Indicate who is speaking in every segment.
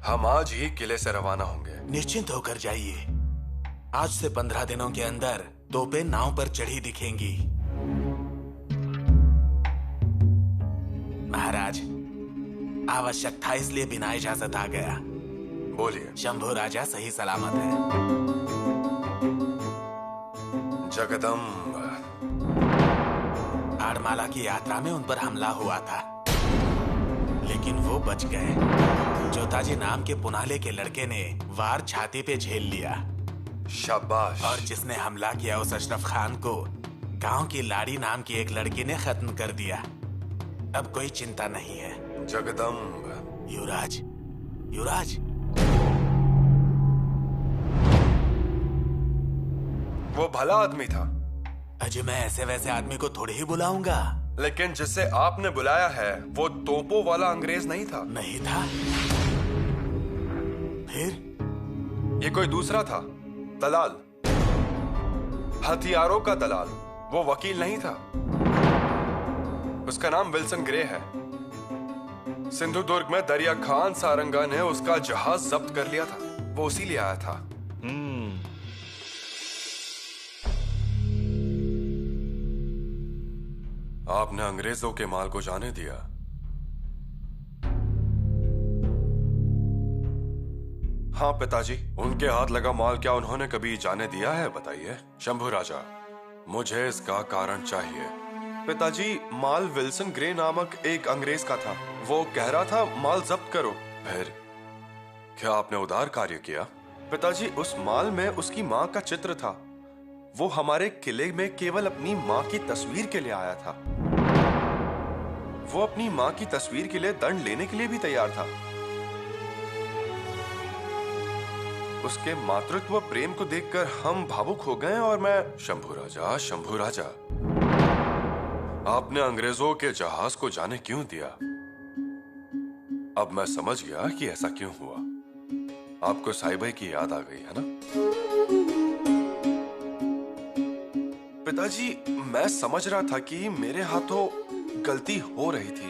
Speaker 1: हम आज ही किले से रवाना होंगे।
Speaker 2: निश्चिंत होकर जाइए। आज से 15 दिनों के अंदर तोपें नाव पर चढ़ी दिखेंगी। महाराज, आवश्यक था इसलिए बिना इजाजत आ गया।
Speaker 1: बोलिए।
Speaker 2: शंभू राजा सही सलामत है।
Speaker 1: जगदम्ब।
Speaker 2: आड़माला की यात्रा में उन पर हमला हुआ था, लेकिन वो बच गए। जोताजी नाम के पुनाले के लड़के ने वार छाती पे झेल लिया।
Speaker 1: शाबाश।
Speaker 2: और जिसने हमला किया उस अशरफ खान को गांव की लाड़ी नाम की एक लड़की ने खत्म कर दिया। अब कोई चिंता नहीं है।
Speaker 1: जगदम्ब।
Speaker 2: युवराज, युवराज।
Speaker 1: वो भला आदमी था।
Speaker 2: अजय, मैं ऐसे वैसे आदमी को थोड़ी ही बुलाऊंगा।
Speaker 1: लेकिन जिसे आपने बुलाया है वो तोपों वाला अंग्रेज नहीं था।
Speaker 2: नहीं था? फिर?
Speaker 1: ये कोई दूसरा था, दलाल, हथियारों का दलाल। वो वकील नहीं था। उसका नाम विल्सन ग्रे है। सिंधुदुर्ग में दरिया खान सारंगा ने उसका जहाज जब्त कर लिया था। वो उसी लिए आया था। आपने अंग्रेजों के माल को जाने दिया। हाँ पिताजी, उनके हाथ लगा माल क्या उन्होंने कभी जाने दिया है? बताइए शंभू राजा, मुझे इसका कारण चाहिए। पिताजी, माल विल्सन ग्रे नामक एक अंग्रेज का था। वो कह रहा था माल जब्त करो। फिर क्या आपने उदार कार्य किया? पिताजी, उस माल में उसकी माँ का चित्र था। वो हमारे किले में केवल अपनी माँ की तस्वीर के लिए आया था। वो अपनी माँ की तस्वीर के लिए दंड लेने के लिए भी तैयार था। उसके मातृत्व प्रेम को देखकर हम भावुक हो गए और मैं... शंभू राजा, शंभू राजा, आपने अंग्रेजों के जहाज को जाने क्यों दिया? अब मैं समझ गया कि ऐसा क्यों हुआ। आपको साहिबाई की याद आ गई है ना? पिताजी, मैं समझ रहा था कि मेरे हाथों गलती हो रही थी,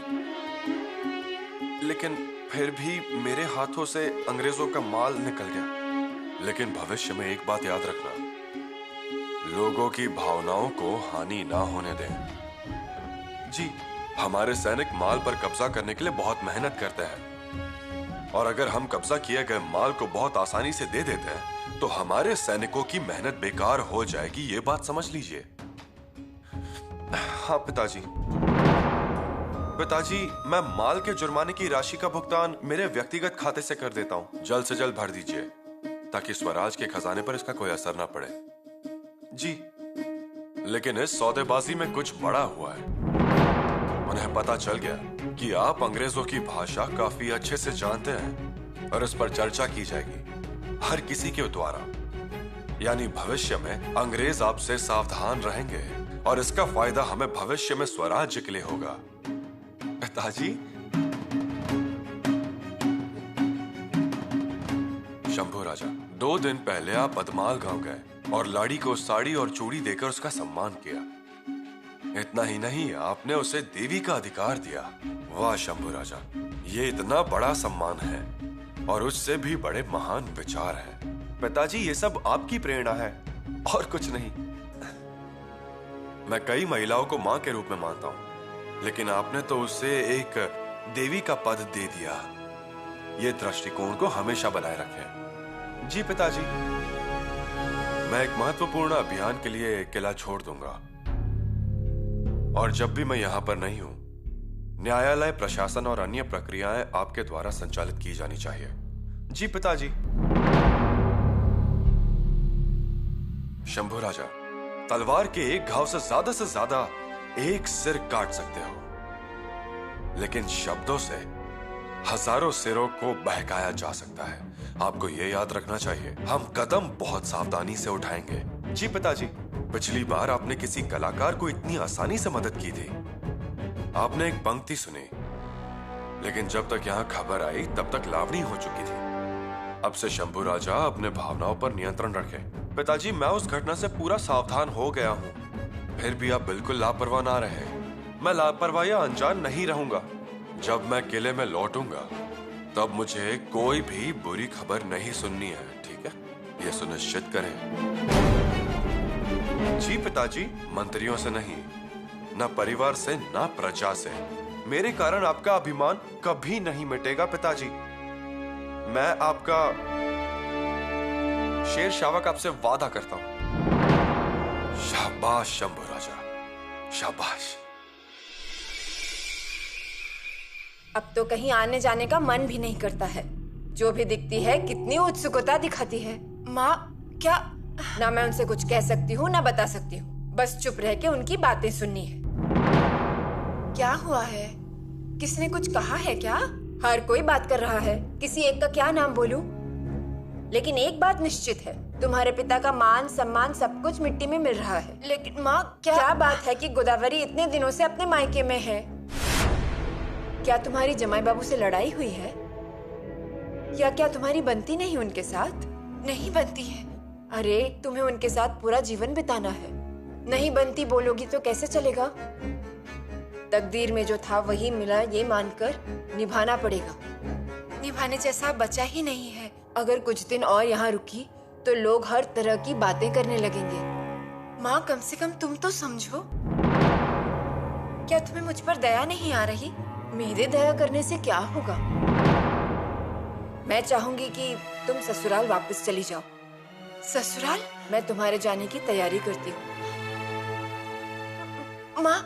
Speaker 1: लेकिन फिर भी मेरे हाथों से अंग्रेजों का माल निकल गया। लेकिन भविष्य में एक बात याद रखना, लोगों की भावनाओं को हानि ना होने दें। जी, हमारे सैनिक माल पर कब्जा करने के लिए बहुत मेहनत करते हैं, और अगर हम कब्जा किए गए माल को बहुत आसानी से दे देते हैं तो हमारे सैनिकों की मेहनत बेकार हो जाएगी। ये बात समझ लीजिए। हाँ पिताजी। पिताजी, मैं माल के जुर्माने की राशि का भुगतान मेरे व्यक्तिगत खाते से कर देता हूँ। जल्द से जल्द भर दीजिए ताकि स्वराज के खजाने पर इसका कोई असर ना पड़े। जी, लेकिन इस सौदेबाजी में कुछ बड़ा हुआ है। उन्हें पता चल गया कि आप अंग्रेजों की भाषा काफी अच्छे से जानते हैं और इस पर चर्चा की जाएगी हर किसी के द्वारा। यानी भविष्य में अंग्रेज आपसे सावधान रहेंगे और इसका फायदा हमें भविष्य में स्वराज्य के लिए होगा। पिताजी, शंभू राजा, 2 दिन पहले आप बदमाल गांव गए और लाड़ी को साड़ी और चूड़ी देकर उसका सम्मान किया। इतना ही नहीं, आपने उसे देवी का अधिकार दिया। वाह शंभू राजा, ये इतना बड़ा सम्मान है और उससे भी बड़े महान विचार हैं। पिताजी, ये सब आपकी प्रेरणा है और कुछ नहीं। मैं कई महिलाओं को मां के रूप में मानता हूं, लेकिन आपने तो उसे एक देवी का पद दे दिया। ये दृष्टिकोण को हमेशा बनाए रखें। जी पिताजी। मैं एक महत्वपूर्ण अभियान के लिए किला छोड़ दूंगा, और जब भी मैं यहां पर नहीं हूं, न्यायालय, प्रशासन और अन्य प्रक्रियाएं आपके द्वारा संचालित की जानी चाहिए। जी पिताजी। शंभू राजा, तलवार के एक घाव से ज्यादा एक सिर काट सकते हो, लेकिन शब्दों से हजारों सिरों को बहकाया जा सकता है। आपको यह याद रखना चाहिए। हम कदम बहुत सावधानी से उठाएंगे। जी पिताजी। पिछली बार आपने किसी कलाकार को इतनी आसानी से मदद की थी। आपने एक पंक्ति सुनी, लेकिन जब तक यहाँ खबर आई तब तक लावणी हो चुकी थी। अब से शंभू राजा अपने भावनाओं पर नियंत्रण रखें। पिताजी, मैं उस घटना से पूरा सावधान हो गया हूँ, फिर भी आप बिल्कुल लापरवाह ना रहे। मैं लापरवाह या अनजान नहीं रहूंगा। जब मैं किले में लौटूंगा तब मुझे कोई भी बुरी खबर नहीं सुननी है, ठीक है? ये सुनिश्चित करें। जी पिताजी, मंत्रियों से नहीं, ना परिवार से, ना प्रजा से। मेरे कारण आपका अभिमान कभी नहीं मिटेगा पिताजी। मैं आपका शेर शावक आपसे वादा करता हूं। शाबाश शंभू राजा, शाबाश।
Speaker 3: अब तो कहीं आने जाने का मन भी नहीं करता है। जो भी दिखती है कितनी उत्सुकता दिखाती है। माँ, क्या ना मैं उनसे कुछ कह सकती हूँ ना बता सकती हूँ। बस चुप रह के उनकी बातें सुननी है। क्या हुआ है? किसने कुछ कहा है क्या? हर कोई बात कर रहा है। किसी एक का क्या नाम बोलूं? लेकिन एक बात निश्चित है, तुम्हारे पिता का मान सम्मान सब कुछ मिट्टी में मिल रहा है। लेकिन माँ, क्या बात है कि गोदावरी इतने दिनों से अपने मायके में है? क्या तुम्हारी जमाई बाबू से लड़ाई हुई है? या क्या तुम्हारी बनती नहीं उनके साथ? नहीं बनती है। अरे तुम्हें उनके साथ पूरा जीवन बिताना है। नहीं बनती बोलोगी तो कैसे चलेगा? तकदीर में जो था वही मिला, ये मानकर निभाना पड़ेगा। निभाने जैसा बचा ही नहीं है। अगर कुछ दिन और यहाँ रुकी तो लोग हर तरह की बातें करने लगेंगे। माँ, कम से कम तुम तो समझो। क्या तुम्हें मुझ पर दया नहीं आ रही? मेरे दया करने से क्या होगा? मैं चाहूंगी कि तुम ससुराल वापस चली जाओ। ससुराल? मैं तुम्हारे जाने की तैयारी करती हूँ। माँ,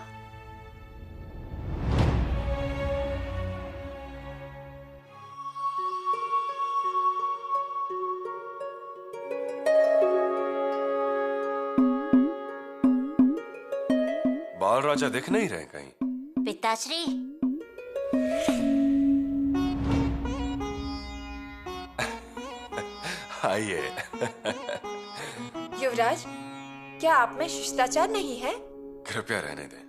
Speaker 1: बाल राजा दिख नहीं रहे कहीं।
Speaker 4: पिताश्री,
Speaker 1: आइए।
Speaker 3: युवराज, क्या आप में शिष्टाचार नहीं है?
Speaker 1: कृपया रहने दें।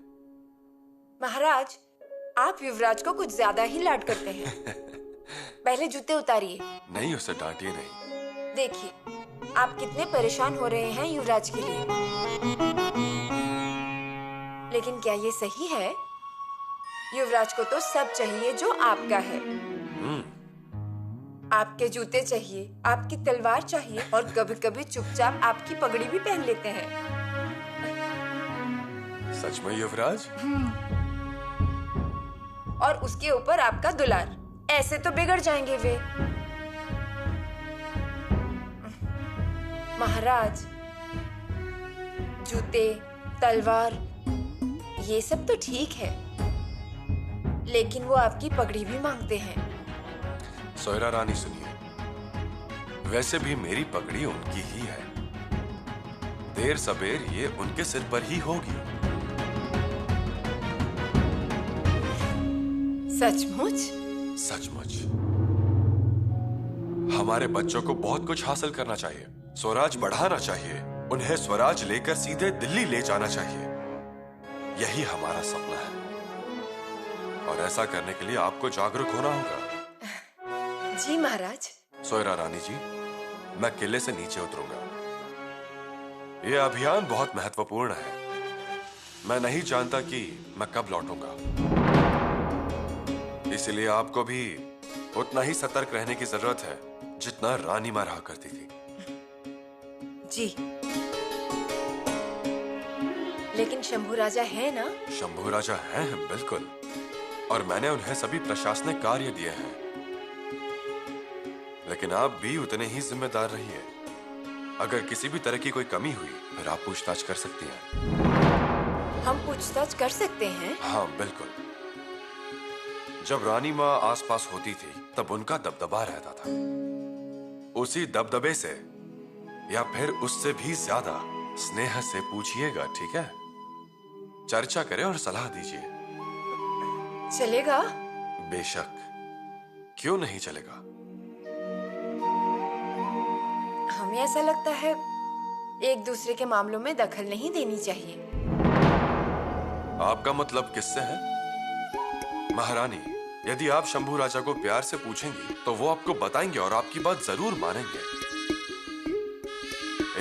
Speaker 3: महाराज, आप युवराज को कुछ ज्यादा ही लाड करते हैं। पहले जूते उतारिए।
Speaker 1: नहीं, उसे डांटिए नहीं।
Speaker 3: देखिए, आप कितने परेशान हो रहे हैं युवराज के लिए। लेकिन क्या ये सही है? युवराज को तो सब चाहिए जो आपका है। आपके जूते चाहिए, आपकी तलवार चाहिए और कभी-कभी चुपचाप आपकी पगड़ी भी पहन लेते हैं।
Speaker 1: सच में युवराज?
Speaker 3: और उसके ऊपर आपका दुलार। ऐसे तो बिगड़ जाएंगे वे। महाराज, जूते, तलवार, ये सब तो ठीक है, लेकिन वो आपकी पगड़ी भी मांगते हैं।
Speaker 1: सोयरा रानी सुनिए, वैसे भी मेरी पगड़ी उनकी ही है। देर सबेर ये उनके सिर पर ही होगी।
Speaker 3: सचमुच?
Speaker 1: सचमुच। हमारे बच्चों को बहुत कुछ हासिल करना चाहिए, स्वराज बढ़ाना चाहिए, उन्हें स्वराज लेकर सीधे दिल्ली ले जाना चाहिए। यही हमारा सपना है और ऐसा करने के लिए आपको जागरूक होना होगा।
Speaker 3: जी महाराज।
Speaker 1: सोयरा रानी जी, मैं किले से नीचे उतरूंगा। यह अभियान बहुत महत्वपूर्ण है। मैं नहीं जानता कि मैं कब लौटूंगा, इसलिए आपको भी उतना ही सतर्क रहने की जरूरत है जितना रानी मां रहा करती थी।
Speaker 3: जी, लेकिन शंभू राजा है ना?
Speaker 1: शंभू राजा हैं, बिल्कुल, और मैंने उन्हें सभी प्रशासनिक कार्य दिए हैं। लेकिन आप भी उतने ही जिम्मेदार रहिए। अगर किसी भी तरह की कोई कमी हुई फिर आप पूछताछ कर सकती हैं।
Speaker 3: हम पूछताछ कर सकते हैं?
Speaker 1: हाँ बिल्कुल। जब रानी माँ आसपास होती थी तब उनका दबदबा रहता था। उसी दबदबे से या फिर उससे भी ज्यादा स्नेह से पूछिएगा, ठीक है? चर्चा करें और सलाह दीजिए।
Speaker 3: चलेगा?
Speaker 1: बेशक, क्यों नहीं चलेगा।
Speaker 3: हमें ऐसा लगता है एक दूसरे के मामलों में दखल नहीं देनी चाहिए।
Speaker 1: आपका मतलब किससे है? महारानी, यदि आप शंभू राजा को प्यार से पूछेंगी तो वो आपको बताएंगे और आपकी बात जरूर मानेंगे।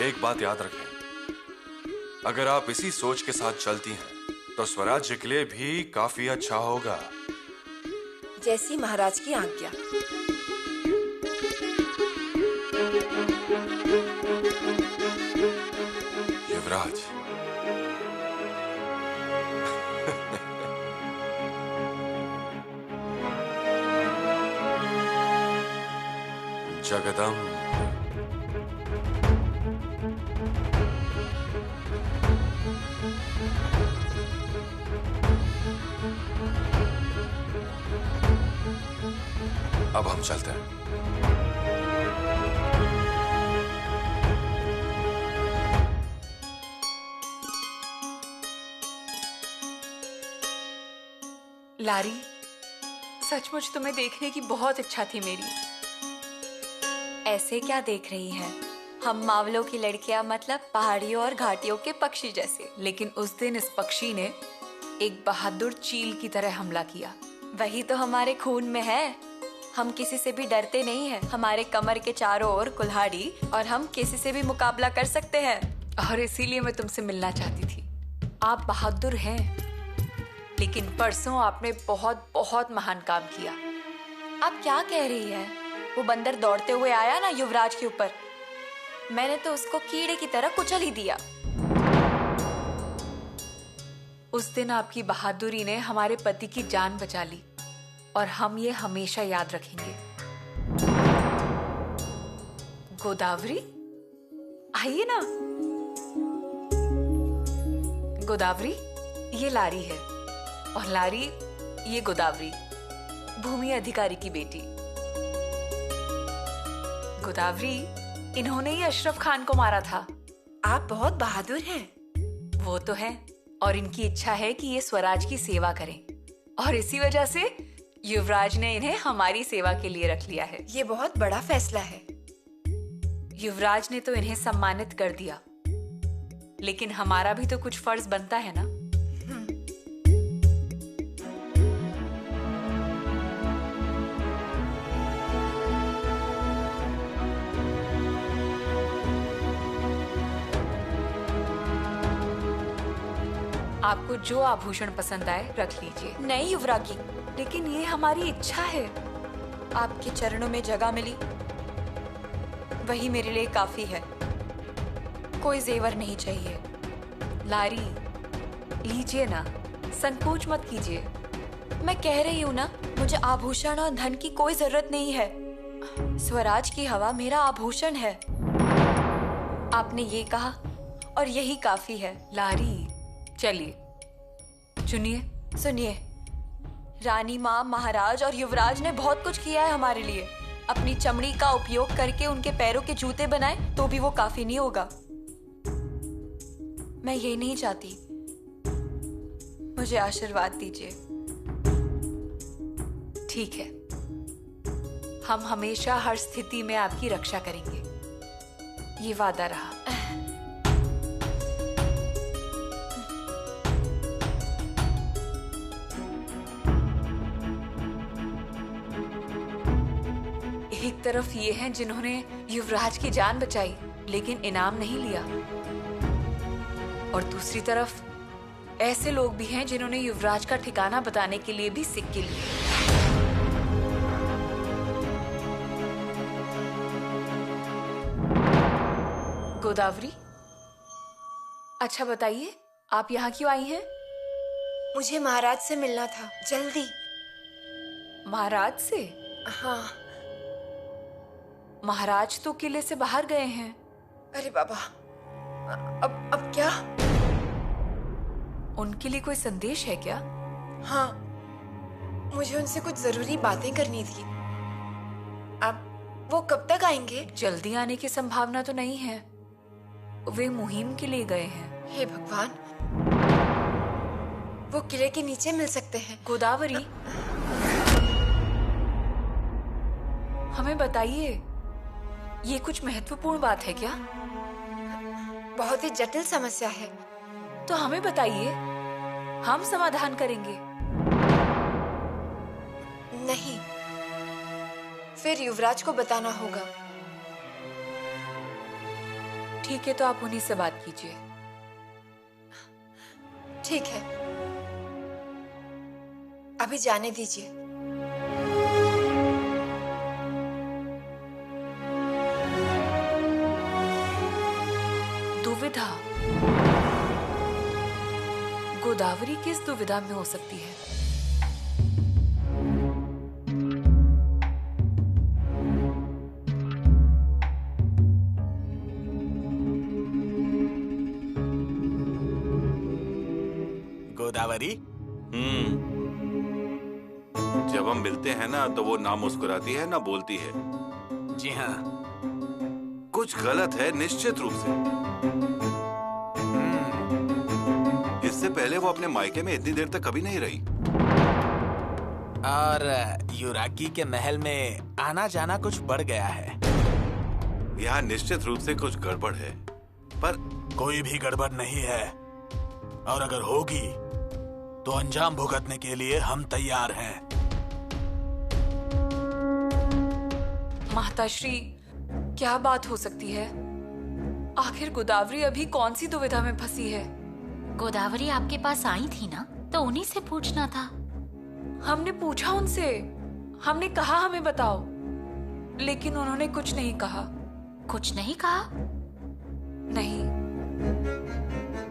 Speaker 1: एक बात याद रखें, अगर आप इसी सोच के साथ चलती हैं तो स्वराज्य के लिए भी काफी अच्छा होगा।
Speaker 3: जैसी महाराज की आज्ञा।
Speaker 1: युवराज। जगदम्ब। अब हम चलते हैं।
Speaker 4: लारी, सचमुच तुम्हें देखने की बहुत इच्छा थी मेरी।
Speaker 5: ऐसे क्या देख रही हैं? हम मावलों की लड़कियां, मतलब पहाड़ियों और घाटियों के पक्षी जैसे।
Speaker 4: लेकिन उस दिन इस पक्षी ने एक बहादुर चील की तरह हमला किया।
Speaker 5: वही तो हमारे खून में है। हम किसी से भी डरते नहीं हैं। हमारे कमर के चारों ओर कुल्हाड़ी, और हम किसी से भी मुकाबला कर सकते हैं।
Speaker 4: और इसीलिए मैं तुमसे मिलना चाहती थी। आप बहादुर हैं, लेकिन परसों आपने बहुत बहुत महान काम किया।
Speaker 5: आप क्या कह रही है? वो बंदर दौड़ते हुए आया ना युवराज के ऊपर, मैंने तो उसको कीड़े की तरह कुचल ही दिया।
Speaker 4: उस दिन आपकी बहादुरी ने हमारे पति की जान बचा ली, और हम ये हमेशा याद रखेंगे। गोदावरी, आइए ना। गोदावरी, ये लारी है, और लारी ये गोदावरी, भूमि अधिकारी की बेटी। गोदावरी, इन्होंने ही अशरफ खान को मारा था।
Speaker 3: आप बहुत बहादुर हैं।
Speaker 4: वो तो है, और इनकी इच्छा है कि ये स्वराज की सेवा करें, और इसी वजह से युवराज ने इन्हें हमारी सेवा के लिए रख लिया है।
Speaker 3: ये बहुत बड़ा फैसला है।
Speaker 4: युवराज ने तो इन्हें सम्मानित कर दिया, लेकिन हमारा भी तो कुछ फर्ज बनता है ना। आपको जो आभूषण पसंद आए रख लीजिए।
Speaker 5: नहीं युवरागी,
Speaker 4: लेकिन ये हमारी इच्छा है।
Speaker 5: आपके चरणों में जगह मिली, वही मेरे लिए काफी है। कोई जेवर नहीं चाहिए।
Speaker 4: लारी, लीजिए ना, संकोच मत कीजिए।
Speaker 5: मैं कह रही हूँ ना, मुझे आभूषण और धन की कोई जरूरत नहीं है। स्वराज की हवा मेरा आभूषण है। आपने ये कहा, और यही काफी है।
Speaker 4: लारी, चलिए, चुनिए।
Speaker 5: सुनिए, रानी माँ, महाराज और युवराज ने बहुत कुछ किया है हमारे लिए। अपनी चमड़ी का उपयोग करके उनके पैरों के जूते बनाए तो भी वो काफी नहीं होगा। मैं ये नहीं चाहती। मुझे आशीर्वाद दीजिए।
Speaker 4: ठीक है, हम हमेशा हर स्थिति में आपकी रक्षा करेंगे, ये वादा रहा। एक तरफ ये हैं जिन्होंने युवराज की जान बचाई लेकिन इनाम नहीं लिया, और दूसरी तरफ ऐसे लोग भी हैं जिन्होंने युवराज का ठिकाना बताने के लिए भी सिक्के लिए। गोदावरी, अच्छा बताइए, आप यहाँ क्यों आई हैं?
Speaker 3: मुझे महाराज से मिलना था, जल्दी।
Speaker 4: महाराज से?
Speaker 3: हाँ।
Speaker 4: महाराज तो किले से बाहर गए हैं।
Speaker 3: अरे बाबा, अब क्या?
Speaker 4: उनके लिए कोई संदेश है क्या?
Speaker 3: हाँ, मुझे उनसे कुछ जरूरी बातें करनी थी। अब वो कब तक आएंगे?
Speaker 4: जल्दी आने की संभावना तो नहीं है, वे मुहिम के लिए गए हैं।
Speaker 3: हे भगवान, वो किले के नीचे मिल सकते हैं।
Speaker 4: गोदावरी, हमें बताइए, ये कुछ महत्वपूर्ण बात है क्या?
Speaker 3: बहुत ही जटिल समस्या है।
Speaker 4: तो हमें बताइए, हम समाधान करेंगे।
Speaker 3: नहीं, फिर युवराज को बताना होगा।
Speaker 4: ठीक है, तो आप उन्हीं से बात कीजिए।
Speaker 3: ठीक है, अभी जाने दीजिए।
Speaker 4: दुविधा। गोदावरी किस दुविधा में हो सकती है?
Speaker 2: गोदावरी,
Speaker 6: जब हम मिलते हैं ना तो वो ना मुस्कुराती है ना बोलती है।
Speaker 2: जी हाँ।
Speaker 6: कुछ गलत है निश्चित रूप से। इससे पहले वो अपने मायके में इतनी देर तक कभी नहीं रही।
Speaker 2: और युराकी के महल में आना जाना कुछ बढ़ गया है।
Speaker 6: यहाँ निश्चित रूप से कुछ गड़बड़ है, पर
Speaker 2: कोई भी गड़बड़ नहीं है, और अगर होगी तो अंजाम भुगतने के लिए हम तैयार हैं।
Speaker 4: माताश्री, क्या बात हो सकती है? आखिर गोदावरी अभी कौन सी दुविधा में फंसी है?
Speaker 7: गोदावरी आपके पास आई थी ना, तो उन्हीं से पूछना था।
Speaker 4: हमने पूछा उनसे, हमने कहा हमें बताओ, लेकिन उन्होंने कुछ नहीं कहा।
Speaker 7: कुछ नहीं कहा?
Speaker 4: नहीं,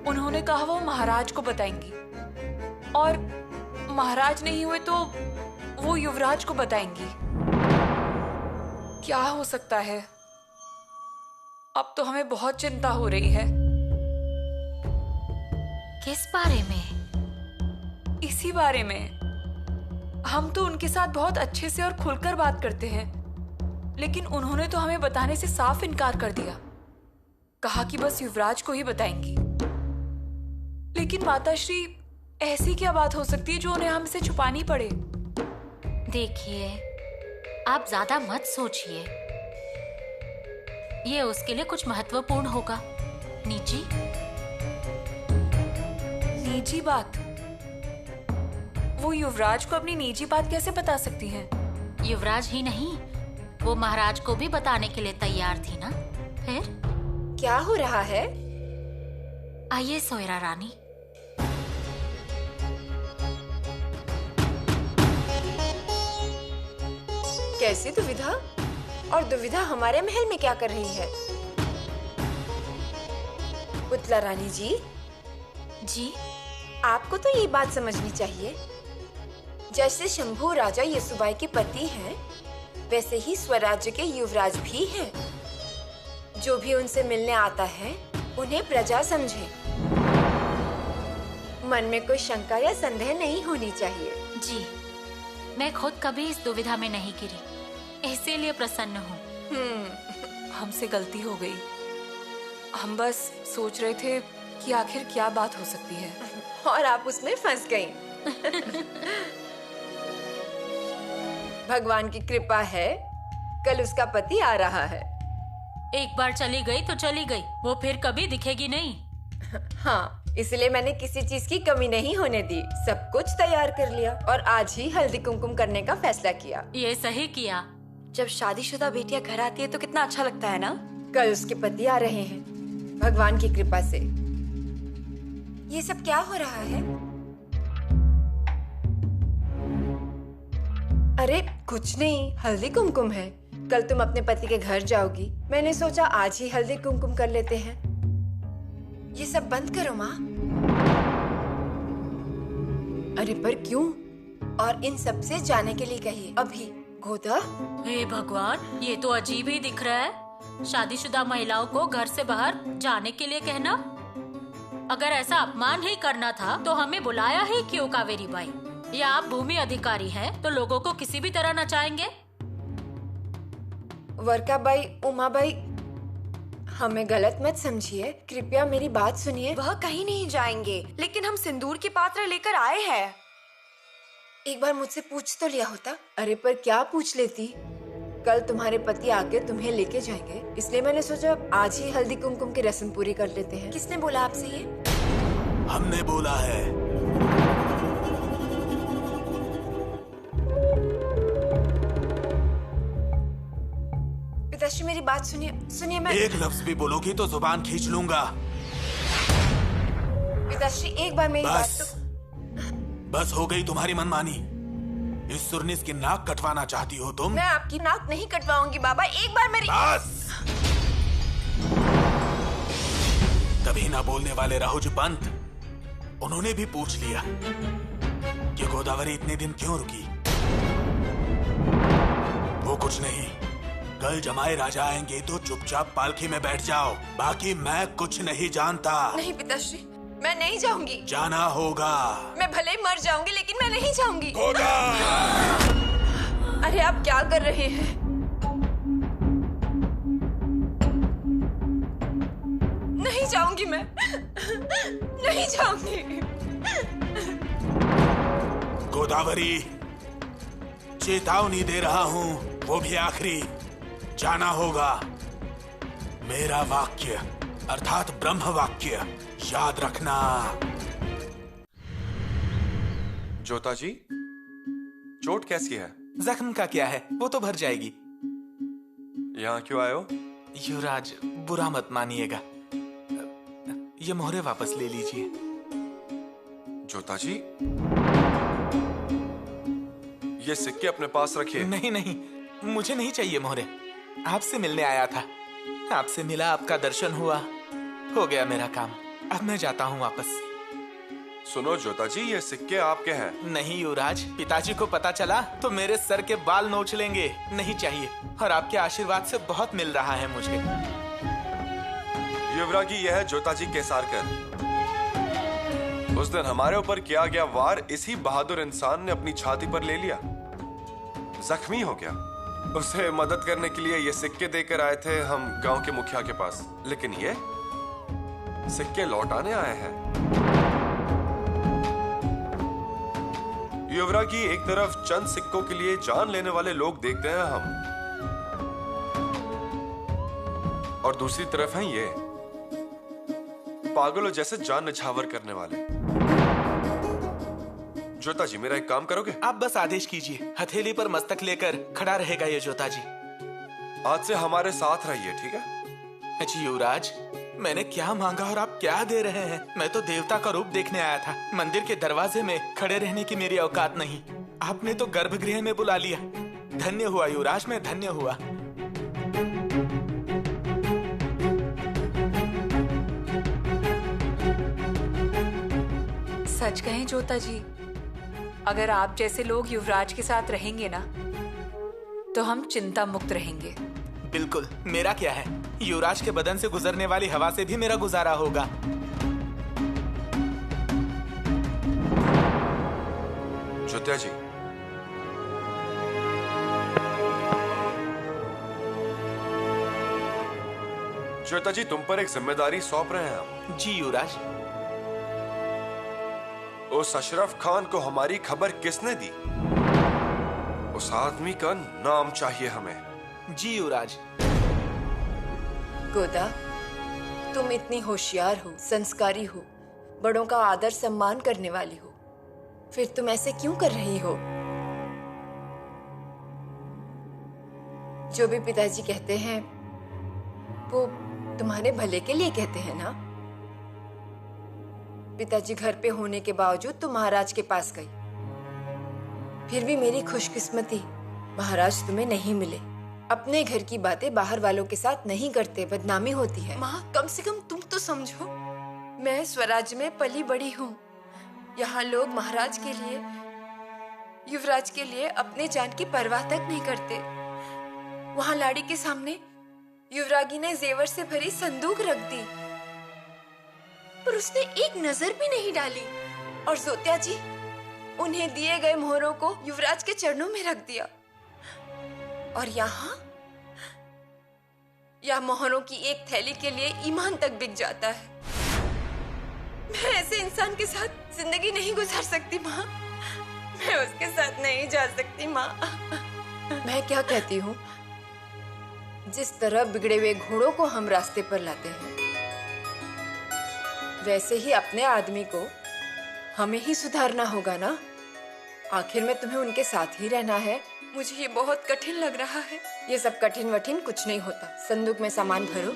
Speaker 4: उन्होंने कहा वो महाराज को बताएंगी, और महाराज नहीं हुए तो वो युवराज को बताएंगी। क्या हो सकता है? अब तो हमें बहुत चिंता हो रही है।
Speaker 7: किस बारे में?
Speaker 4: इसी बारे में। हम तो उनके साथ बहुत अच्छे से और खुलकर बात करते हैं, लेकिन उन्होंने तो हमें बताने से साफ इनकार कर दिया। कहा कि बस युवराज को ही बताएंगी। लेकिन माताश्री, ऐसी क्या बात हो सकती है जो उन्हें हमसे छुपानी पड़े?
Speaker 7: देखिए, आप ज्यादा मत सोचिए। ये उसके लिए कुछ महत्वपूर्ण होगा। निजी
Speaker 4: निजी बात? वो युवराज को अपनी निजी बात कैसे बता सकती हैं?
Speaker 7: युवराज ही नहीं, वो महाराज को भी बताने के लिए तैयार थी ना। फिर
Speaker 3: क्या हो रहा है?
Speaker 7: आइए सोयरा रानी।
Speaker 3: कैसी दुविधा? और दुविधा हमारे महल में क्या कर रही है? पुतला रानी जी,
Speaker 7: जी,
Speaker 3: आपको तो ये बात समझनी चाहिए, जैसे शंभू राजा यसुबाई के पति हैं, वैसे ही स्वराज्य के युवराज भी हैं। जो भी उनसे मिलने आता है, उन्हें प्रजा समझे। मन में कोई शंका या संदेह नहीं होनी चाहिए।
Speaker 7: जी, मैं खुद कभी इस दुविधा में नहीं गिरी, इसीलिए प्रसन्न हूँ।
Speaker 4: हमसे गलती हो गई। हम बस सोच रहे थे कि आखिर क्या बात हो सकती है,
Speaker 3: और आप उसमें फंस गई। भगवान की कृपा है, कल उसका पति आ रहा है।
Speaker 7: एक बार चली गई तो चली गई, वो फिर कभी दिखेगी नहीं।
Speaker 3: हाँ, इसलिए मैंने किसी चीज की कमी नहीं होने दी। सब कुछ तैयार कर लिया और आज ही हल्दी कुमकुम करने का फैसला किया।
Speaker 7: ये सही किया।
Speaker 5: जब शादीशुदा बेटियां घर आती है तो कितना अच्छा लगता है ना।
Speaker 3: कल उसके पति आ रहे हैं, भगवान की कृपा से। ये सब क्या हो रहा है? अरे कुछ नहीं, हल्दी कुमकुम है। कल तुम अपने पति के घर जाओगी, मैंने सोचा आज ही हल्दी कुमकुम कर लेते हैं। ये सब बंद करो माँ। अरे पर क्यों? और इन सब से जाने के लिए कहिए अभी। गोदा,
Speaker 7: हे भगवान, ये तो अजीब ही दिख रहा है। शादीशुदा महिलाओं को घर से बाहर जाने के लिए कहना। अगर ऐसा अपमान ही करना था तो हमें बुलाया ही क्यों कावेरी बाई? या आप भूमि अधिकारी हैं तो लोगों को किसी भी तरह नचाएंगे?
Speaker 3: वर्का बाई, उमा बाई, हमें गलत मत समझिए, कृपया मेरी बात सुनिए।
Speaker 5: वह कहीं नहीं जाएंगे, लेकिन हम सिंदूर की पात्र लेकर आए हैं।
Speaker 3: एक बार मुझसे पूछ तो लिया होता। अरे पर क्या पूछ लेती? कल तुम्हारे पति आके तुम्हें लेके जाएंगे, इसलिए मैंने सोचा आज ही हल्दी कुमकुम की रस्म पूरी कर लेते हैं। किसने बोला आपसे ये?
Speaker 2: हमने बोला है।
Speaker 3: पिताश्री मेरी बात सुनिए। मैं
Speaker 2: एक लफ्ज भी बोलोगी तो जुबान खींच लूंगा।
Speaker 3: पिताश्री एक बार मेरी बात तो।
Speaker 2: बस हो गई तुम्हारी मनमानी। इस सुरनिस की नाक कटवाना चाहती हो तुम?
Speaker 3: मैं आपकी नाक नहीं कटवाऊंगी बाबा, एक बार मेरी।
Speaker 2: बस। तभी ना बोलने वाले राहुज पंत, उन्होंने भी पूछ लिया कि गोदावरी इतने दिन क्यों रुकी। वो कुछ नहीं, कल जमाई राजा आएंगे तो चुपचाप पालकी में बैठ जाओ, बाकी मैं कुछ नहीं जानता।
Speaker 3: नहीं पिताश्री, मैं नहीं जाऊंगी।
Speaker 2: जाना होगा।
Speaker 3: मैं भले ही मर जाऊंगी लेकिन मैं नहीं जाऊंगी।
Speaker 2: गोदा!
Speaker 3: अरे आप क्या कर रहे हैं? नहीं जाऊंगी मैं, नहीं जाऊंगी।
Speaker 2: गोदावरी, चेतावनी दे रहा हूँ, वो भी आखिरी। जाना होगा। मेरा वाक्य अर्थात ब्रह्म वाक्य याद रखना।
Speaker 1: जोता जी, चोट कैसी है?
Speaker 2: जख्म का क्या है, वो तो भर जाएगी।
Speaker 1: यहाँ क्यों आए हो?
Speaker 2: युवराज, बुरा मत मानिएगा, ये मोहरे वापस ले लीजिए।
Speaker 1: जोता जी, ये सिक्के अपने पास रखिए।
Speaker 2: नहीं नहीं, मुझे नहीं चाहिए मोहरे। आपसे मिलने आया था, आपसे मिला, आपका दर्शन हुआ, हो गया मेरा काम। अब मैं जाता हूँ वापस।
Speaker 1: सुनो जोता जी, ये सिक्के आपके हैं।
Speaker 2: नहीं युवराज, पिताजी को पता चला तो मेरे सर के बाल नोच लेंगे। नहीं चाहिए, और आपके आशीर्वाद से बहुत मिल रहा है मुझे।
Speaker 1: युवरागी, यह है जोता जी केसारकर। उस दिन हमारे ऊपर किया गया वार इसी बहादुर इंसान ने अपनी छाती पर ले लिया, जख्मी हो गया। उसे मदद करने के लिए ये सिक्के देकर आए थे हम गांव के मुखिया के पास, लेकिन ये सिक्के लौटाने आए हैं। युवरागी, एक तरफ चंद सिक्कों के लिए जान लेने वाले लोग देखते हैं हम, और दूसरी तरफ हैं ये पागलों जैसे जान निछावर करने वाले। जोता जी, मेरा एक काम करोगे?
Speaker 2: आप बस आदेश कीजिए, हथेली पर मस्तक लेकर खड़ा रहेगा ये जोता जी।
Speaker 1: आज से हमारे साथ रहिए, ठीक है?
Speaker 2: जी युवराज, मैंने क्या मांगा और आप क्या दे रहे हैं? मैं तो देवता का रूप देखने आया था, मंदिर के दरवाजे में खड़े रहने की मेरी औकात नहीं। आपने तो गर्भगृह में बुला लिया। धन्य हुआ युवराज, मैं धन्य हुआ।
Speaker 4: सच कहें जोता जी, अगर आप जैसे लोग युवराज के साथ रहेंगे ना, तो हम चिंता मुक्त रहेंगे।
Speaker 2: बिल्कुल, मेरा क्या है, युवराज के बदन से गुजरने वाली हवा से भी मेरा गुजारा होगा।
Speaker 1: जोत्या जी, जोता जी, तुम पर एक जिम्मेदारी सौंप रहे हैं हम।
Speaker 2: जी युवराज।
Speaker 1: उस अशरफ खान को हमारी खबर किसने दी? उस आदमी का नाम चाहिए हमें।
Speaker 2: जी युवराज।
Speaker 3: गोदा, तुम इतनी होशियार हो, संस्कारी हो, बड़ों का आदर सम्मान करने वाली हो, फिर तुम ऐसे क्यों कर रही हो? जो भी पिताजी कहते हैं वो तुम्हारे भले के लिए कहते हैं ना? पिताजी घर पे होने के बावजूद तुम महाराज के पास गई, फिर भी मेरी खुशकिस्मती महाराज तुम्हें नहीं मिले। अपने घर की बातें बाहर वालों के साथ नहीं करते, बदनामी होती है। माँ, कम से कम तुम तो समझो, मैं स्वराज में पली बड़ी हूँ। यहाँ लोग महाराज के लिए, युवराज के लिए अपने जान की परवाह तक नहीं करते। वहाँ लाड़ी के सामने युवरागी ने जेवर से भरी संदूक रख दी, पर उसने एक नजर भी नहीं डाली। और जोत्या जी, उन्हें दिए गए मोहरों को युवराज के चरणों में रख दिया। और यहाँ मोहरों की एक थैली के लिए ईमान तक बिक जाता है। मैं ऐसे इंसान के साथ जिंदगी नहीं गुजार सकती माँ, मैं उसके साथ नहीं जा सकती माँ। मैं क्या कहती हूँ, जिस तरह बिगड़े हुए घोड़ों को हम रास्ते पर लाते हैं, वैसे ही अपने आदमी को हमें ही सुधारना होगा ना। आखिर में तुम्हें उनके साथ ही रहना है। मुझे ये बहुत कठिन लग रहा है। ये सब कठिन वठिन कुछ नहीं होता। संदूक में सामान भरो,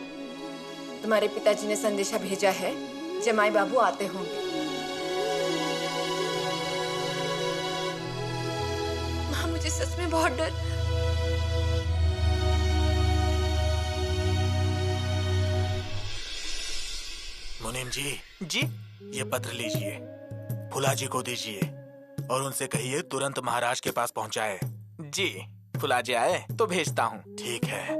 Speaker 3: तुम्हारे पिताजी ने संदेशा भेजा है, जमाई बाबू आते होंगे। माँ, मुझे सच में बहुत डर।
Speaker 2: मुनीम जी, ये पत्र लीजिए, फुला जी को दीजिए और उनसे कहिए तुरंत महाराज के पास पहुंचाए। जी, फुला जी आए तो भेजता हूँ। ठीक है।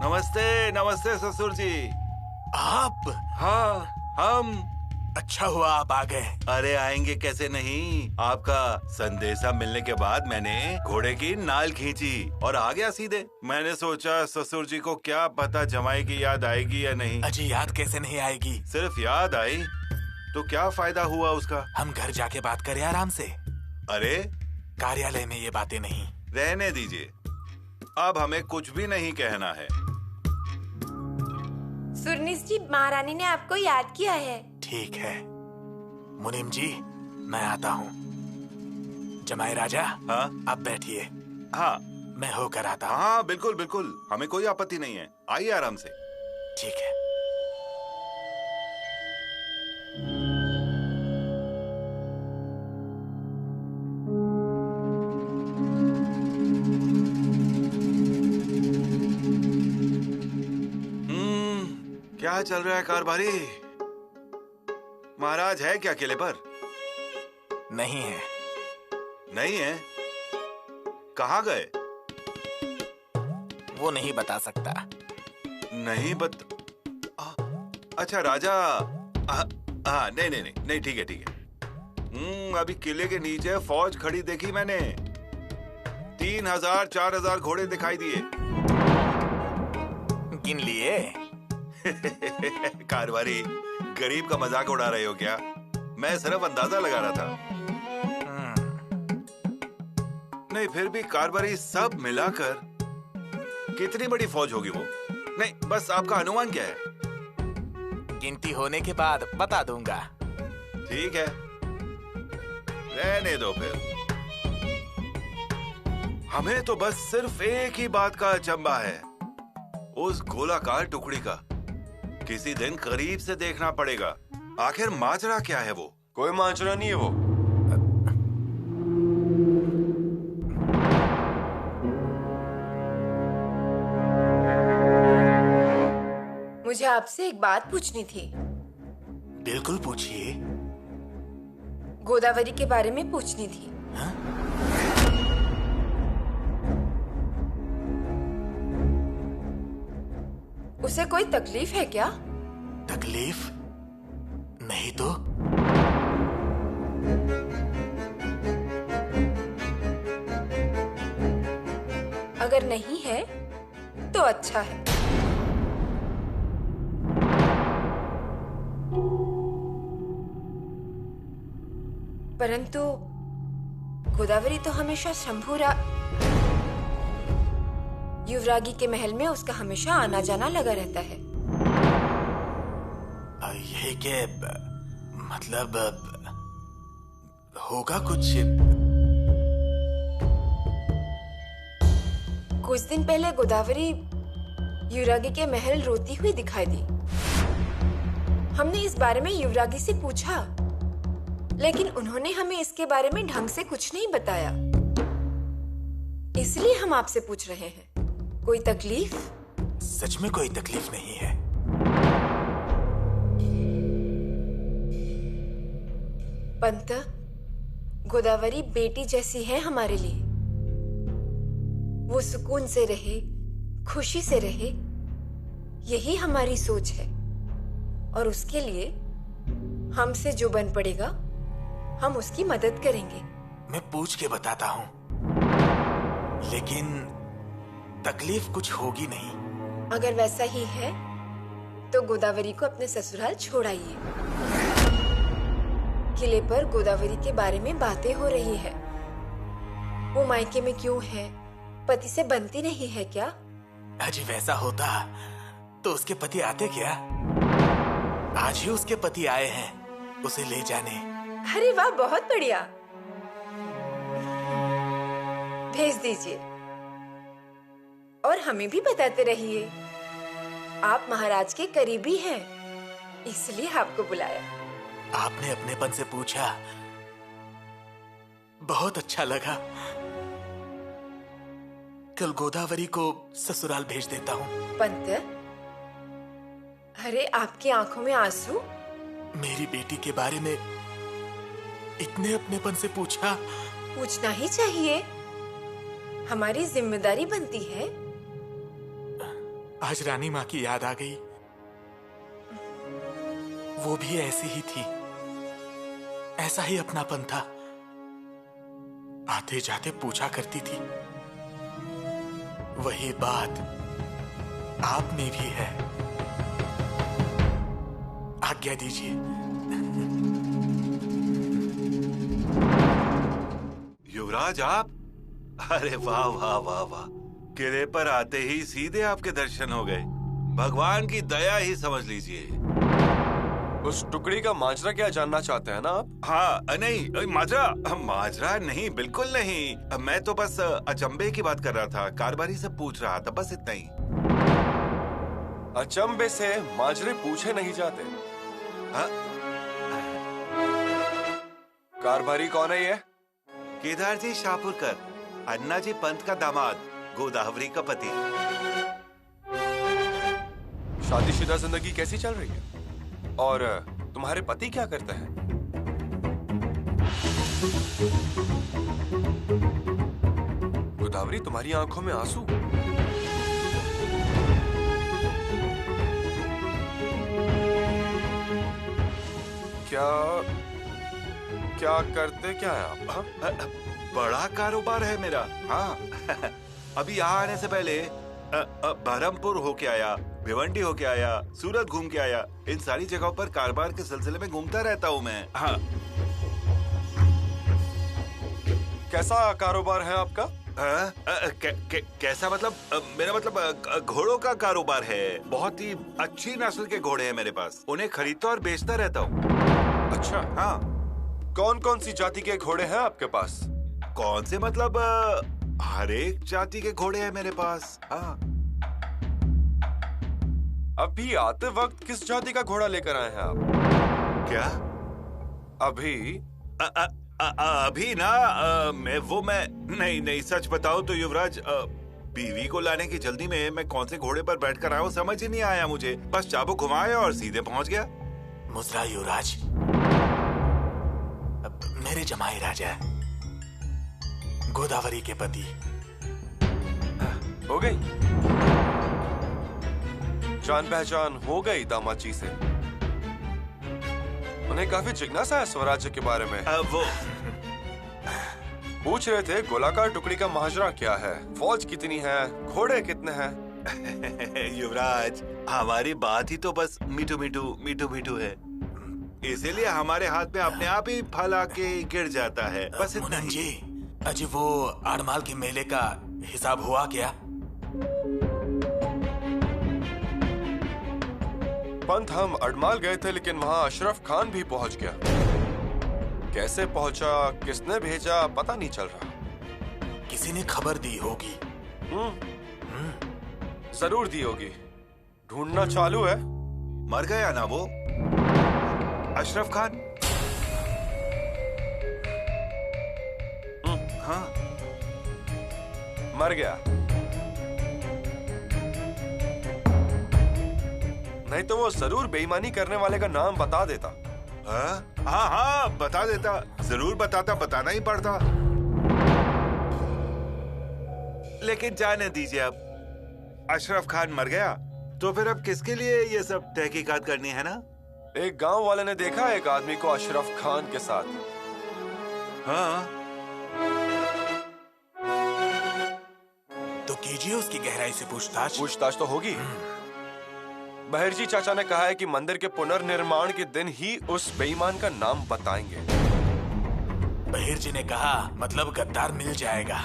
Speaker 6: नमस्ते नमस्ते ससुर जी।
Speaker 2: आप?
Speaker 6: हाँ, हम।
Speaker 2: अच्छा हुआ आप आ गए।
Speaker 6: अरे आएंगे कैसे नहीं, आपका संदेशा मिलने के बाद मैंने घोड़े की नाल खींची और आ गया सीधे। मैंने सोचा ससुर जी को क्या पता जमाई की याद आएगी या नहीं।
Speaker 2: अजी याद कैसे नहीं आएगी?
Speaker 6: सिर्फ याद आई तो क्या फायदा हुआ उसका?
Speaker 2: हम घर जाके बात करें आराम से।
Speaker 6: अरे
Speaker 2: कार्यालय में ये बातें नहीं।
Speaker 6: रहने दीजिए, अब हमें कुछ भी नहीं कहना है।
Speaker 3: सुरनीस जी, महारानी ने आपको याद किया है।
Speaker 2: ठीक है मुनीम जी, मैं आता हूँ। जमाई राजा,
Speaker 6: हाँ
Speaker 2: आप बैठिए।
Speaker 6: हाँ,
Speaker 2: मैं होकर आता हूँ।
Speaker 6: हाँ बिल्कुल बिल्कुल, हमें कोई आपत्ति नहीं है, आइए आराम से।
Speaker 2: ठीक है।
Speaker 6: क्या चल रहा है कारभारी? महाराज है क्या किले पर?
Speaker 2: नहीं है।
Speaker 6: नहीं है? कहाँ गए?
Speaker 2: वो नहीं बता सकता।
Speaker 6: नहीं अच्छा राजा। हाँ नहीं नहीं नहीं नहीं, ठीक है ठीक है। अभी किले के नीचे फौज खड़ी देखी मैंने। 3000-4000 घोड़े दिखाई दिए।
Speaker 2: गिन लिए?
Speaker 6: कारभारी, गरीब का मजाक उड़ा रहे हो क्या? मैं सिर्फ अंदाजा लगा रहा था। नहीं फिर भी कारभारी, सब मिलाकर कितनी बड़ी फौज होगी वो? नहीं बस आपका अनुमान क्या है?
Speaker 2: गिनती होने के बाद बता दूंगा।
Speaker 6: ठीक है, रहने दो फिर। हमें तो बस सिर्फ एक ही बात का अचंभा है, उस गोलाकार टुकड़ी का। किसी दिन करीब से देखना पड़ेगा, आखिर माजरा क्या है वो?
Speaker 1: कोई माजरा नहीं है वो।
Speaker 3: मुझे आपसे एक बात पूछनी थी।
Speaker 2: बिल्कुल पूछिए।
Speaker 3: गोदावरी के बारे में पूछनी थी।
Speaker 2: हा?
Speaker 3: उसे कोई तकलीफ है क्या?
Speaker 2: तकलीफ? नहीं तो।
Speaker 3: अगर नहीं है तो अच्छा है। परंतु गोदावरी तो हमेशा शंभूरा युवरागी के महल में उसका हमेशा आना जाना लगा रहता है।
Speaker 2: यही के मतलब होगा कुछ।
Speaker 3: कुछ दिन पहले गोदावरी युवरागी के महल रोती हुई दिखाई दी। हमने इस बारे में युवरागी से पूछा, लेकिन उन्होंने हमें इसके बारे में ढंग से कुछ नहीं बताया। इसलिए हम आपसे पूछ रहे हैं, कोई तकलीफ?
Speaker 2: सच में कोई तकलीफ नहीं है।
Speaker 3: पंत, गोदावरी बेटी जैसी है हमारे लिए। वो सुकून से रहे, खुशी से रहे, यही हमारी सोच है। और उसके लिए हमसे जो बन पड़ेगा हम उसकी मदद करेंगे।
Speaker 2: मैं पूछ के बताता हूँ, लेकिन तकलीफ कुछ होगी नहीं।
Speaker 3: अगर वैसा ही है तो गोदावरी को अपने ससुराल छोड़ाइए। किले पर गोदावरी के बारे में बातें हो रही है। वो मायके में क्यों है? पति से बनती नहीं है क्या?
Speaker 2: अजी वैसा होता तो उसके पति आते क्या? आज ही उसके पति आए हैं उसे ले जाने।
Speaker 3: अरे वाह, बहुत बढ़िया। भेज दीजिए और हमें भी बताते रहिए। आप महाराज के करीबी हैं, इसलिए आपको बुलाया।
Speaker 2: आपने अपनेपन से पूछा, बहुत अच्छा लगा। कल गोदावरी को ससुराल भेज देता हूँ।
Speaker 3: पंत, अरे आपकी आंखों में आंसू?
Speaker 2: मेरी बेटी के बारे में इतने अपनेपन से पूछा।
Speaker 3: पूछना ही चाहिए, हमारी जिम्मेदारी बनती है।
Speaker 2: आज रानी माँ की याद आ गई। वो भी ऐसी ही थी, ऐसा ही अपनापन था। आते जाते पूछा करती थी। वही बात आप में भी है। आज्ञा दीजिए।
Speaker 6: युवराज आप? अरे वाह वाह वाह वाह, किले पर आते ही सीधे आपके दर्शन हो गए। भगवान की दया ही समझ लीजिए।
Speaker 1: उस टुकड़ी का माजरा क्या जानना चाहते हैं ना आप?
Speaker 6: हाँ नहीं, माजरा नहीं, बिल्कुल नहीं। मैं तो बस अचंभे की बात कर रहा था, कारभारी से पूछ रहा था, बस इतना ही।
Speaker 1: अचंभे से माजरे पूछे नहीं जाते।
Speaker 6: हाँ?
Speaker 1: कारभारी कौन है ये?
Speaker 6: केदार जी शाहपुरकर, अन्ना जी पंत का दामाद, गोदावरी का पति।
Speaker 1: शादीशुदा जिंदगी कैसी चल रही है? और तुम्हारे पति क्या करते हैं? गोदावरी, तुम्हारी आंखों में आंसू? क्या करते क्या है आप? हाँ?
Speaker 6: बड़ा कारोबार है मेरा। हाँ अभी यहाँ आने से पहले बहरमपुर होके आया, भिवंडी होके आया, सूरत घूम के आया। इन सारी जगहों पर कारोबार के सिलसिले में घूमता रहता हूँ मैं। हाँ।
Speaker 1: कैसा कारोबार है आपका?
Speaker 6: कैसा मतलब? मेरा मतलब घोड़ों का कारोबार है। बहुत ही अच्छी नस्ल के घोड़े हैं मेरे पास, उन्हें खरीदता और बेचता रहता हूँ।
Speaker 1: अच्छा।
Speaker 6: हाँ।
Speaker 1: कौन कौन सी जाति के घोड़े हैं आपके पास?
Speaker 6: कौन से मतलब? हर एक जाति के घोड़े हैं मेरे पास। हाँ।
Speaker 1: अभी आते वक्त किस जाति का घोड़ा लेकर आए हैं आप?
Speaker 6: क्या?
Speaker 1: अभी
Speaker 6: अभी ना मैं नहीं सच बताऊं तो युवराज, बीवी को लाने की जल्दी में मैं कौन से घोड़े पर बैठकर आया हूँ समझ ही नहीं आया मुझे। बस चाबुक घुमाया और सीधे पहुंच गया।
Speaker 2: मुजरा युवराज, मेरे जमाई राजा, गोदावरी के पति।
Speaker 1: हो गई जान पहचान, हो गई दामाद जी से। उन्हें काफी जिज्ञासा है स्वराज्य के बारे में।
Speaker 6: वो
Speaker 1: पूछ रहे थे गोलाकार टुकड़ी का माजरा क्या है, फौज कितनी है, घोड़े कितने हैं।
Speaker 6: युवराज, हमारी बात ही तो बस मीठू मीठू है, इसीलिए हमारे हाथ में अपने आप ही फल आके गिर जाता है। बस इतना ही।
Speaker 2: जी, अजी वो आड़माल के मेले का हिसाब हुआ क्या?
Speaker 1: पंत, हम अड़माल गए थे लेकिन वहाँ अशरफ खान भी पहुँच गया। कैसे पहुँचा, किसने भेजा, पता नहीं चल रहा।
Speaker 2: किसी ने खबर दी होगी।
Speaker 1: जरूर दी होगी, ढूंढना चालू है।
Speaker 6: मर गया ना वो अशरफ खान? हाँ,
Speaker 1: मर गया। नहीं तो वो जरूर बेईमानी करने वाले का नाम बता देता।
Speaker 6: हाँ बता देता, जरूर बताता, बताना ही पड़ता। लेकिन जाने दीजिए, अब अशरफ खान मर गया तो फिर अब किसके लिए ये सब तहकीकात करनी है ना?
Speaker 1: एक गांव वाले ने देखा एक आदमी को अशरफ खान के साथ।
Speaker 6: हाँ,
Speaker 2: तो कीजिए उसकी गहराई से पूछताछ
Speaker 1: तो होगी। बहरजी चाचा ने कहा है कि मंदिर के पुनर्निर्माण के दिन ही उस बेईमान का नाम बताएंगे।
Speaker 2: बहिर जी ने कहा, मतलब गद्दार मिल जाएगा।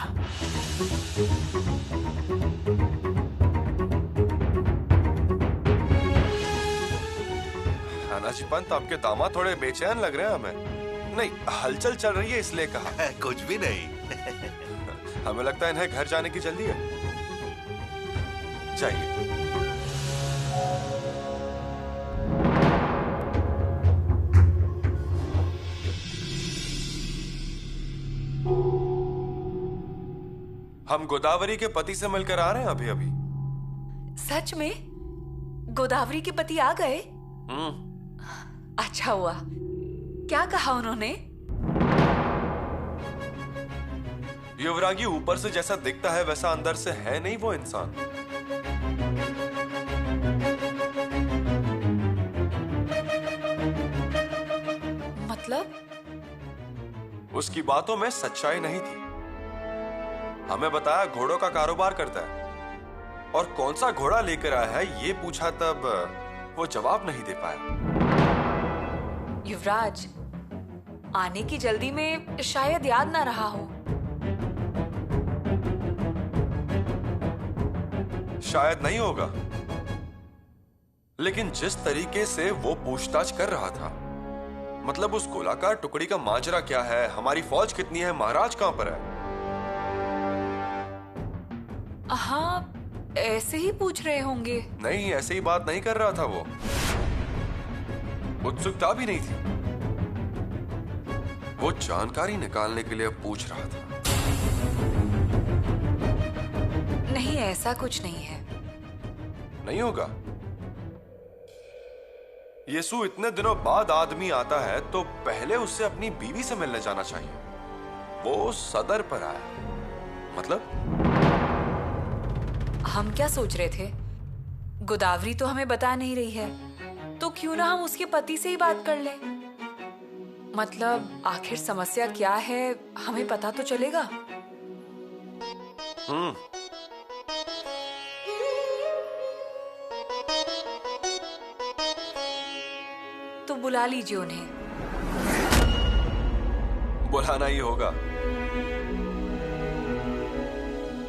Speaker 1: हानाजी पंत, आपके दामाद थोड़े बेचैन लग रहे हैं हमें। नहीं, हलचल चल रही है इसलिए कहा।
Speaker 6: कुछ भी नहीं।
Speaker 1: हमें लगता है इन्हें घर जाने की जल्दी है। चाहिए। हम गोदावरी के पति से मिलकर आ रहे हैं अभी अभी।
Speaker 4: सच में? गोदावरी के पति आ गए? अच्छा हुआ। क्या कहा उन्होंने?
Speaker 1: युवरागी ऊपर से जैसा दिखता है वैसा अंदर से है नहीं वो इंसान।
Speaker 4: मतलब?
Speaker 1: उसकी बातों में सच्चाई नहीं थी। हमें बताया घोड़ों का कारोबार करता है, और कौन सा घोड़ा लेकर आया है ये पूछा तब वो जवाब नहीं दे पाया।
Speaker 4: युवराज, आने की जल्दी में शायद याद ना रहा हो।
Speaker 1: शायद नहीं होगा, लेकिन जिस तरीके से वो पूछताछ कर रहा था, मतलब उस गोलाकार टुकड़ी का माजरा क्या है, हमारी फौज कितनी है, महाराज कहां पर है।
Speaker 4: हाँ, ऐसे ही पूछ रहे होंगे।
Speaker 1: नहीं, ऐसे ही बात नहीं कर रहा था वो। उत्सुकता भी नहीं थी, वो जानकारी निकालने के लिए पूछ रहा था।
Speaker 4: नहीं, ऐसा कुछ नहीं है।
Speaker 1: नहीं होगा। यीशु, इतने दिनों बाद आदमी आता है तो पहले उससे अपनी बीवी से मिलने जाना चाहिए। वो सदर पर आया, मतलब
Speaker 4: हम क्या सोच रहे थे, गोदावरी तो हमें बता नहीं रही है, तो क्यों ना हम उसके पति से ही बात कर लें। मतलब आखिर समस्या क्या है हमें पता तो चलेगा। तो बुला लीजिए उन्हें।
Speaker 1: बुलाना ही होगा,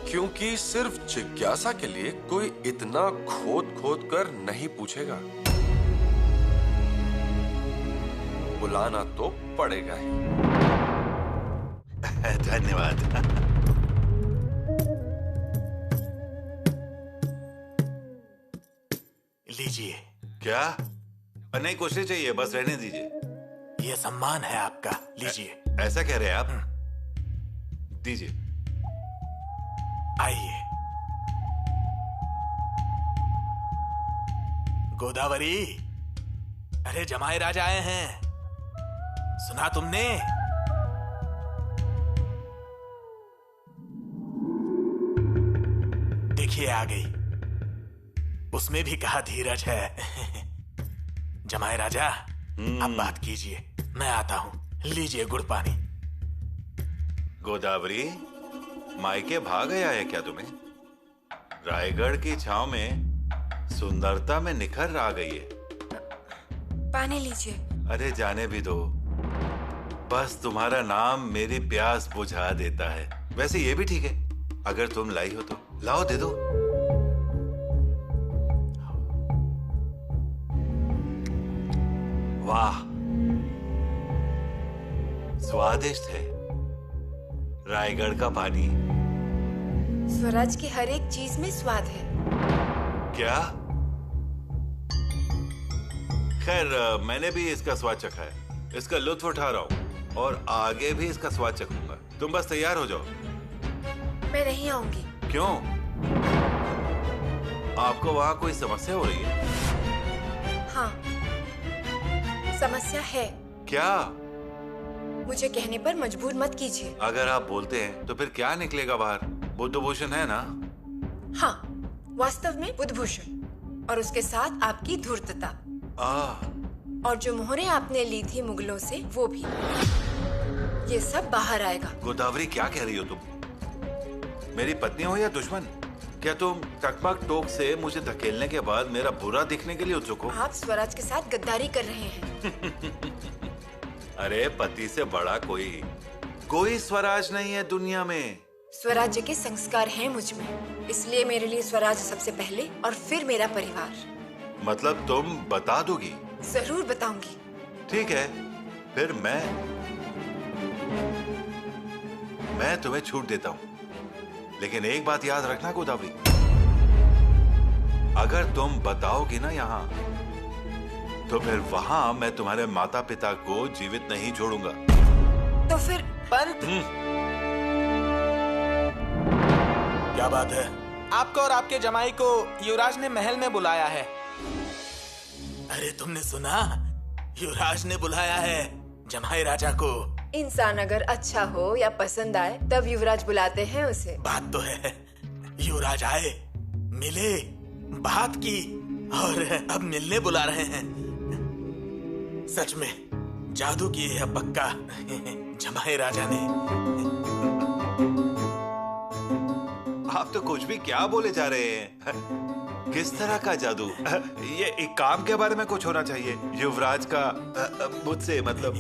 Speaker 1: क्योंकि सिर्फ जिज्ञासा के लिए कोई इतना खोद खोद कर नहीं पूछेगा। बुलाना तो पड़ेगा ही।
Speaker 6: धन्यवाद।
Speaker 2: लीजिए।
Speaker 6: क्या? नहीं, कुछ नहीं चाहिए, बस रहने दीजिए।
Speaker 2: ये सम्मान है आपका, लीजिए।
Speaker 6: ऐसा कह रहे हैं आप? दीजिए।
Speaker 2: आइए। गोदावरी, अरे जमाई राजा आए हैं, सुना तुमने? देखिए आ गई। उसमें भी कहा धीरज है। जमाई राजा, अब बात कीजिए, मैं आता हूं। लीजिए गुड़ पानी।
Speaker 6: गोदावरी, मायके भाग गया है क्या तुम्हें? रायगढ़ की छांव में सुंदरता में निखर आ गई है।
Speaker 5: पानी लीजिए।
Speaker 6: अरे जाने भी दो, बस तुम्हारा नाम मेरी प्यास बुझा देता है। वैसे ये भी ठीक है, अगर तुम लाई हो तो लाओ, दे दो। वाह, स्वादिष्ट है रायगढ़ का पानी।
Speaker 3: स्वराज की हर एक चीज में स्वाद है।
Speaker 6: क्या? खैर, मैंने भी इसका स्वाद चखा है, इसका लुत्फ उठा रहा हूँ और आगे भी इसका स्वाद चखूंगा। तुम बस तैयार हो जाओ।
Speaker 3: मैं नहीं आऊंगी।
Speaker 6: क्यों? आपको वहाँ कोई समस्या हो रही है?
Speaker 3: हाँ, समस्या है।
Speaker 6: क्या?
Speaker 3: मुझे कहने पर मजबूर मत कीजिए।
Speaker 6: अगर आप बोलते हैं तो फिर क्या निकलेगा बाहर? बुद्धभूषण है ना?
Speaker 3: हाँ, वास्तव में बुद्धभूषण, और उसके साथ आपकी धूर्तता। और जो मोहरें आपने ली थी मुगलों से, वो भी। ये सब बाहर आएगा।
Speaker 6: गोदावरी, क्या कह रही हो तुम? मेरी पत्नी हो या दुश्मन? क्या तुम टकमक टोक से मुझे धकेलने के बाद मेरा बुरा दिखने के लिए उत्सुक हो?
Speaker 3: आप स्वराज के साथ गद्दारी कर रहे हैं।
Speaker 6: अरे पति से बड़ा कोई स्वराज नहीं है दुनिया में।
Speaker 3: स्वराज्य के संस्कार हैं मुझ में, इसलिए मेरे लिए स्वराज सबसे पहले और फिर मेरा परिवार।
Speaker 6: मतलब तुम बता दोगी?
Speaker 3: जरूर बताऊंगी।
Speaker 6: ठीक है, फिर मैं तुम्हें छूट देता हूँ, लेकिन एक बात याद रखना गोदावरी, अगर तुम बताओगी ना यहाँ, तो फिर वहां मैं तुम्हारे माता पिता को जीवित नहीं छोड़ूंगा।
Speaker 3: तो फिर
Speaker 2: पंत, क्या बात है? आपको और आपके जमाई को युवराज ने महल में बुलाया है। अरे तुमने सुना? युवराज ने बुलाया है जमाई राजा को।
Speaker 3: इंसान अगर अच्छा हो या पसंद आए तब युवराज बुलाते हैं उसे।
Speaker 2: बात तो है, युवराज आए, मिले, बात की और अब मिलने बुला रहे हैं। सच में जादू किए है पक्का जमाई राजा ने।
Speaker 6: आप तो कुछ भी क्या बोले जा रहे हैं? किस तरह का जादू? ये एक काम के बारे में कुछ होना चाहिए। युवराज का मुझसे मतलब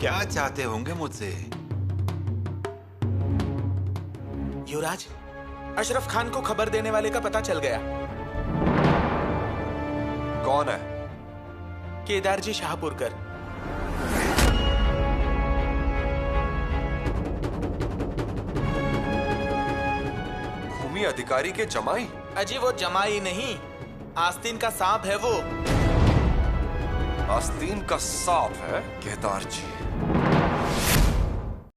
Speaker 6: क्या चाहते होंगे मुझसे?
Speaker 2: युवराज, अशरफ खान को खबर देने वाले का पता चल गया।
Speaker 1: कौन है?
Speaker 2: केदारजी शाहपुरकर।
Speaker 1: भूमि अधिकारी के जमाई?
Speaker 2: अजी वो जमाई नहीं, आस्तीन का सांप है वो।
Speaker 1: आस्तीन का सांप है? केदार जी,